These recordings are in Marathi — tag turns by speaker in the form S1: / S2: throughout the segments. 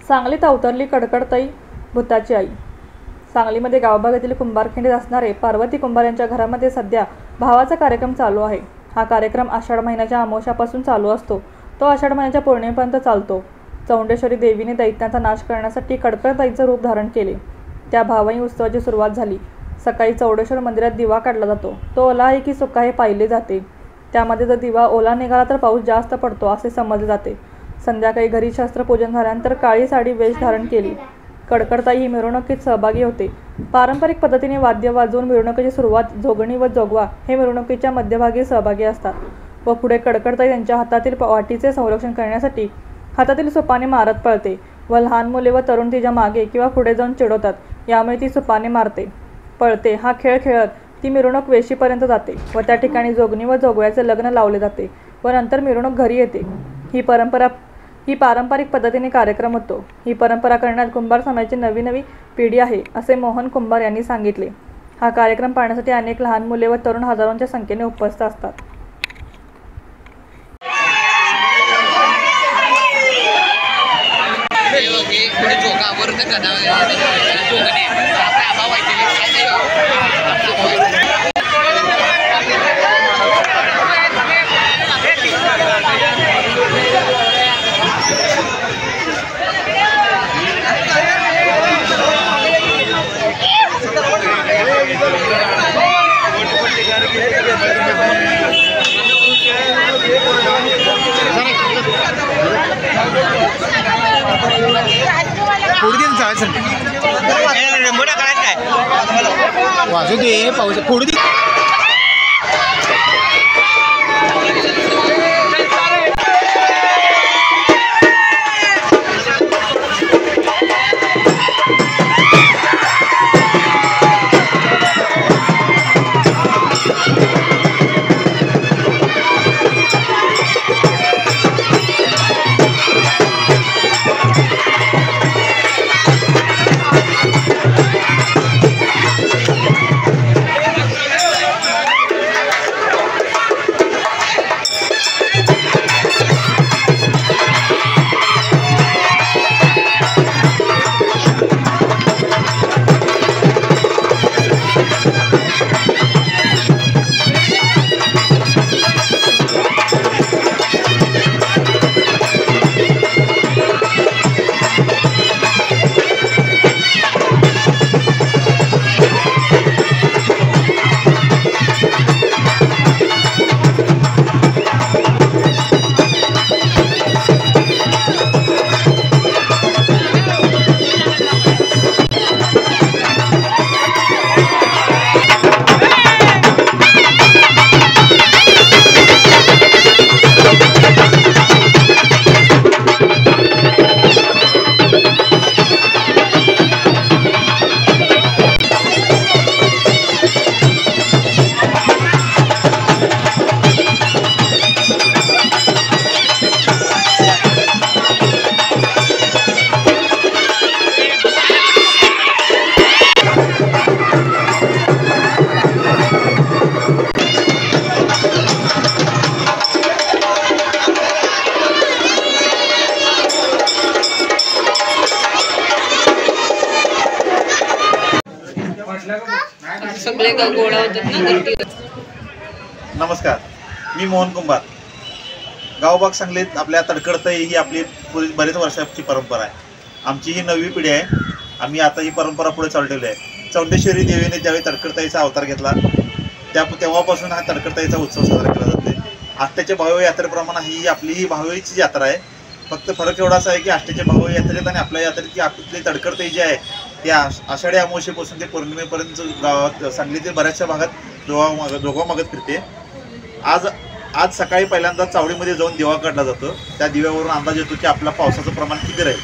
S1: सांगलीत अवतरली कडकडताई भूताची आई। सांगलीमध्ये गावभागातील कुंभारखिंडीत असणारे पार्वती कुंभार यांच्या घरामध्ये सध्या भावाचा कार्यक्रम चालू आहे। हा कार्यक्रम आषाढ महिन्याच्या अमावस्यापासून चालू असतो, तो आषाढ महिन्याच्या पौर्णिमेपर्यंत चालतो। चौंडेश्वरी देवीने दैत्यांचा नाश करण्यासाठी कडकडताईचं रूप धारण केले। त्या भावाई उत्सवाची सुरुवात झाली। सकाळी चौंडेश्वर मंदिरात दिवा काढला जातो, तो ओला आहे की सुका हे पाहिले जाते। त्यामध्ये जर दिवा ओला निघाला तर पाऊस जास्त पडतो असे समजले जाते। संध्याकाळी घरी शस्त्रपूजन झाल्यानंतर काळी साडी वेश धारण केली। कडकडताई ही मिरवणुकीत सहभागी होते। पारंपरिक पद्धतीने वाद्य वाजवून मिरवणुकीची सुरुवात जोगणी व जोगवा हे मिरवणुकीच्या मध्यभागी सहभागी असतात व पुढे कडकडताई त्यांच्या हातातील वाटीचे संरक्षण करण्यासाठी हातातील सुपाने मारत पळते व लहान मुले व तरुण तिच्या मागे किंवा पुढे जाऊन चिडवतात, यामुळे ती सुपाने मारते पळते। हा खेळ खेळत ती मिरवणूक वेशीपर्यंत जाते व त्या ठिकाणी जोगणी व जोगव्याचे लग्न लावले जाते व नंतर मिरवणूक घरी येते। ही पारंपरिक पद्धतीने कार्यक्रम होतो। ही परंपरा करण्यात कुंभार समाजाची नवी पिढी आहे असे मोहन कुंभार यांनी सांगितले। हा कार्यक्रम पाहण्यासाठी अनेक लहान मुले व तरुण हजारोंच्या संख्येने उपस्थित असतात।
S2: वाजू दे पाऊस फोडू दे।
S3: नमस्कार, मी मोहन कुंभार। गावभाग सांगलीत आपल्या तडकडताई ही आपली बरेच वर्षाची परंपरा आहे। आमची ही नवी पिढी आहे। आम्ही आता ही परंपरा पुढे चालवलेली आहे। चौंडेश्वरी देवीने ज्यावेळी तडकडताईचा अवतार घेतला तेव्हापासून हा तडकडताईचा उत्सव साजरा केला जातो। आष्ट्याच्या भावई यात्रेप्रमाणे ही आपली भावईची यात्रा आहे। फक्त फरक एवढाच आहे की आष्ट्याच्या भावई यात्रेत आणि आपल्या यात्रेत आपली तडकडताई जी आहे ती आषाढी अमावस्येपासून ते पौर्णिमेपर्यंत गावात सांगलीतील बऱ्याचशा भागात जोगवा मागत फिरते। आज सकाळी पहिल्यांदा चावडीमध्ये जाऊन दिवा काढला जातो। त्या दिव्यावरून अंदाज येतो की आपला पावसाचं प्रमाण किती राहील।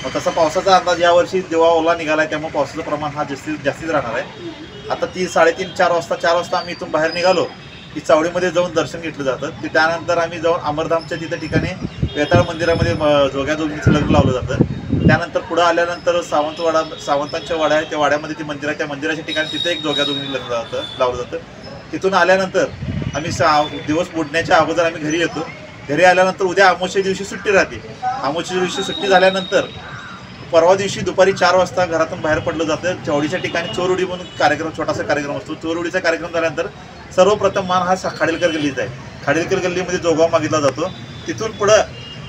S3: मग तसा पावसाचा अंदाज यावर्षी दिवा ओला निघाला आहे, त्यामुळे पावसाचं प्रमाण हा जास्तीत राहणार आहे। आता 3-3:30-4 वाजता आम्ही इथून बाहेर निघालो की चावडीमध्ये जाऊन दर्शन घेतलं जातं। त्यानंतर आम्ही जाऊन अमरधामच्या ठिकाणी वेताळ मंदिरामध्ये जोग्याजोगीचं लग्न लावलं जातं। त्यानंतर पुढे आल्यानंतर सावंतांच्या वाडा आहे, त्या वाड्यामध्ये ती मंदिर आहे, त्या मंदिराच्या ठिकाणी तिथे एक जोग्याजोगी लग्न लावलं जातं। तिथून आल्यानंतर आम्ही दिवस बुडण्याच्या अगोदर आम्ही घरी येतो। घरी आल्यानंतर उद्या अमावस्ये दिवशी सुट्टी राहते। अमावस्ये दिवशी सुट्टी झाल्यानंतर परवा दिवशी दुपारी 4 वाजता घरातून बाहेर पडलं जातं. चवडीच्या ठिकाणी चोरउडी म्हणून कार्यक्रम, छोटासा कार्यक्रम असतो. चोरउडीचा कार्यक्रम झाल्यानंतर सर्वप्रथम मान हा खाडीलकर गल्लीचा आहे. खाडीलकर गल्लीमध्ये जोगवा मागितला जातो. तिथून पुढं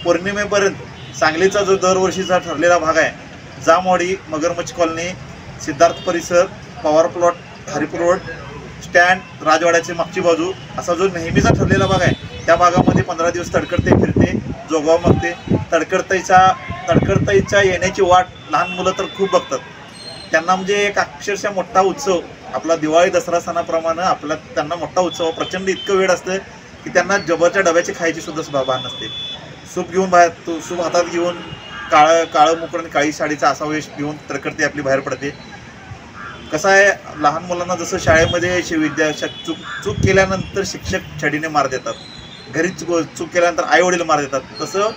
S3: पौर्णिमेपर्यंत सांगलीचा जो दरवर्षीचा ठरलेला भाग आहे, जामवाडी, मगरमच्छ कॉलनी, सिद्धार्थ परिसर, Pawar plot, Haripur road, stand, राजवाड्याची मागची बाजू, असा जो नेहमीचा ठरलेला भाग आहे, त्या भागामध्ये 15 दिवस तडकडते फिरते, जोगवा मागते. तडकडताईच्या येण्याची वाट लहान मुलं तर खूप बघतात. त्यांना म्हणजे एक अक्षरशः मोठा उत्सव, आपला दिवाळी दसरा सणाप्रमाणे त्यांना मोठा उत्सव, प्रचंड इतकं वेळ असतं की त्यांना जबरच्या डब्याची खायची सुद्धा भान नसते. सूप घेऊन बाहेर, तो सूप हातात घेऊन काळं मुकड आणि काळी साडीचा असा वेश घेऊन तडकडते आपली बाहेर पडते. कसं आहे, लहान मुलांना जसं शाळेमध्ये चूक केल्यानंतर शिक्षक छडीने मार देतात, घरी चूक केल्यानंतर आई वडील मार देतात, तसं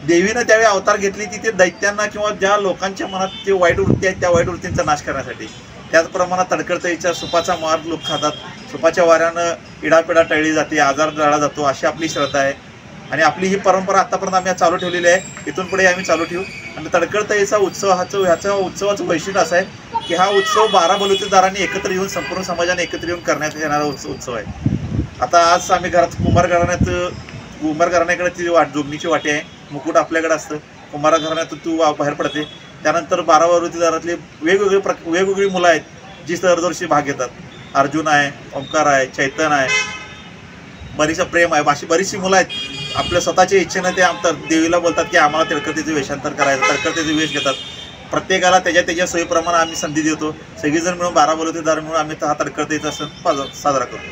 S3: देवीनं त्यावेळी अवतार घेतली ती ते दैत्यांना किंवा ज्या लोकांच्या मनात जे वाईट वृत्ती आहेत त्या वाईट वृत्तींचा नाश करण्यासाठी. त्याचप्रमाणे तडकडताईच्या सुपाचा मार लोक खातात. सुपाच्या वाऱ्यानं इडापिडा टळली जाते, आजार टळला जातो, अशी आपली श्रद्धा आहे. आणि आपली ही परंपरा आतापर्यंत आम्ही चालू ठेवलेली आहे. इथून पुढे आम्ही चालू ठेवू. आणि तडकडताईचा उत्सव ह्याचा उत्सवाचं वैशिष्ट्य असं आहे की हा उत्सव 12 बलुतेदारांनी एकत्र येऊन, संपूर्ण समाजाने एकत्र येऊन करण्यात येणारा उत्सव आहे. आता आज आम्ही घरात कुंभार घराण्याकडे ती जोगणीची वाटी आहे, मुकुट आपल्याकडे असतं. कुंभार घराण्यात तू बाहेर पडते. त्यानंतर 12 बलुतेदारातली वेगवेगळी मुलं आहेत जी दरवर्षी भाग घेतात. अर्जुन आहे, ओंकार आहे, चैतन आहे, बरीचसं प्रेम आहे, अशी बरीचशी मुलं आहेत. आपल्या स्वतःच्या इच्छेनं ते देवीला बोलतात की आम्हाला तडकडतीचं वेषांतर करायचं, तडकडतीचे वेश घेतात. प्रत्येकाला त्याच्या सोयीप्रमाणे आम्ही संधी देतो. सगळीजण मिळून 12 बलुतेदार मिळून आम्ही हा तडकडतीचा सण साजरा करतो.